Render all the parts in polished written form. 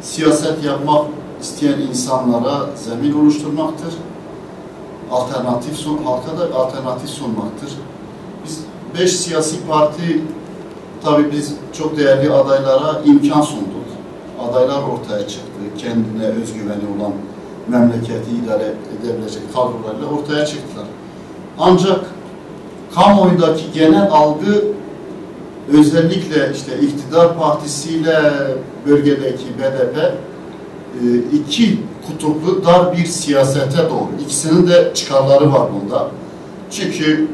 siyaset yapmak isteyen insanlara zemin oluşturmaktır. Halka da alternatif sunmaktır. Biz 5 siyasi parti, tabii biz çok değerli adaylara imkan sunduk. Adaylar ortaya çıktı. Kendine özgüveni olan, memleketi idare edebilecek kadrolarla ortaya çıktılar. Ancak kamuoyundaki genel algı, özellikle işte iktidar partisiyle bölgedeki BDP iki kutuplu dar bir siyasete doğru. İkisinin de çıkarları var bunda. Çünkü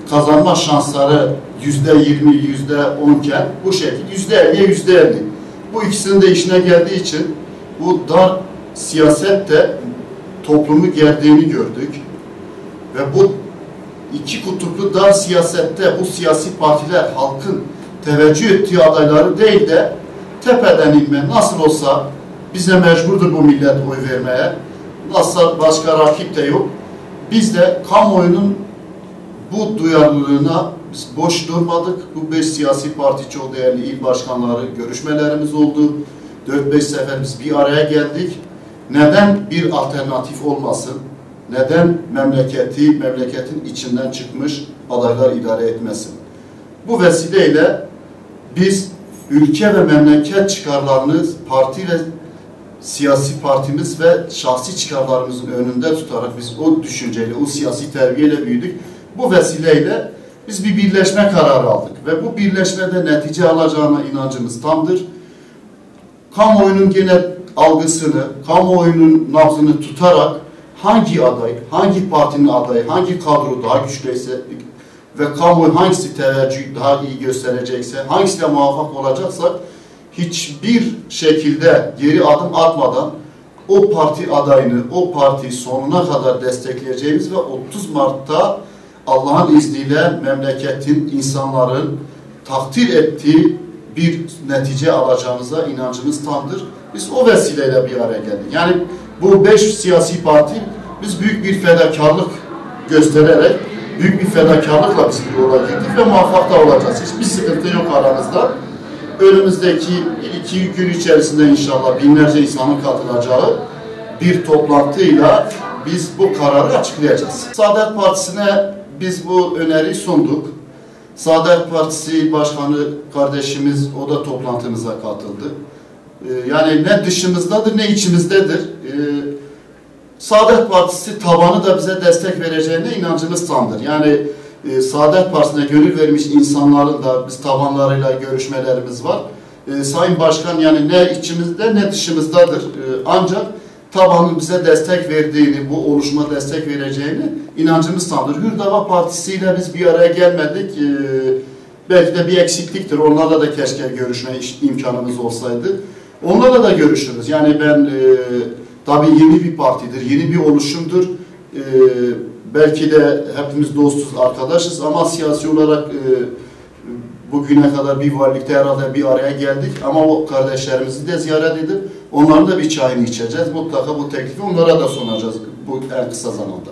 kazanma şansları %20, %10 iken bu şekilde %50'ye %50. Bu ikisinin de işine geldiği için bu dar siyasette toplumu gerdiğini gördük. Ve bu iki kutuplu dar siyasette bu siyasi partiler halkın teveccüh ettiği adayları değil de tepeden inme, nasıl olsa bize mecburdur bu millet oy vermeye, nasıl başka rakip de yok. Biz de kamuoyunun bu duyarlılığına biz boş durmadık. Bu 5 siyasi parti çok değerli il başkanları görüşmelerimiz oldu. 4-5 sefer biz bir araya geldik. Neden bir alternatif olmasın? Neden memleketin içinden çıkmış adaylar idare etmesin? Bu vesileyle biz ülke ve memleket çıkarlarını parti ve siyasi partimiz ve şahsi çıkarlarımızın önünde tutarak biz o düşünceyle, o siyasi terbiyeyle büyüdük. Bu vesileyle biz bir birleşme kararı aldık ve bu birleşmede netice alacağına inancımız tamdır. Kamuoyunun genel algısını, kamuoyunun nabzını tutarak hangi aday, hangi partinin adayı, hangi kadro daha güçlüyse ve kamuoyu hangisi teveccüh daha iyi gösterecekse, hangisine muvaffak olacaksak hiçbir şekilde geri adım atmadan o parti adayını, o partiyi sonuna kadar destekleyeceğimiz ve 30 Mart'ta Allah'ın izniyle memleketin, insanların takdir ettiği bir netice alacağımıza inancımız tamdır. Biz o vesileyle bir araya geldik. Yani bu 5 siyasi parti biz büyük bir fedakarlık göstererek, büyük bir fedakarlıkla biz bir yola girdik ve muvaffak da olacağız. Hiçbir sıkıntı yok aramızda. Önümüzdeki 2 gün içerisinde inşallah binlerce insanın katılacağı bir toplantıyla biz bu kararı açıklayacağız. Saadet Partisi'ne biz bu öneriyi sunduk. Saadet Partisi Başkanı kardeşimiz, o da toplantımıza katıldı. Yani ne dışımızdadır ne içimizdedir. Saadet Partisi tabanı da bize destek vereceğine inancımız tamdır. Yani Saadet Partisi'ne gönül vermiş insanların da biz tabanlarıyla görüşmelerimiz var. Sayın Başkan yani ne içimizde ne dışımızdadır. Ancak tabanın bize destek verdiğini, bu oluşuma destek vereceğini inancımız tamdır. Hürdava Partisi ile biz bir araya gelmedik. Belki de bir eksikliktir. Onlarla da keşke görüşme imkanımız olsaydı. Onlarla da görüşürüz. Yani ben tabii yeni bir partidir, yeni bir oluşumdur. Belki de hepimiz dostuz, arkadaşız ama siyasi olarak bugüne kadar bir varlıkta herhalde bir araya geldik. Ama o kardeşlerimizi de ziyaret edip onların da bir çayını içeceğiz. Mutlaka bu teklifi onlara da sunacağız bu en kısa zamanda.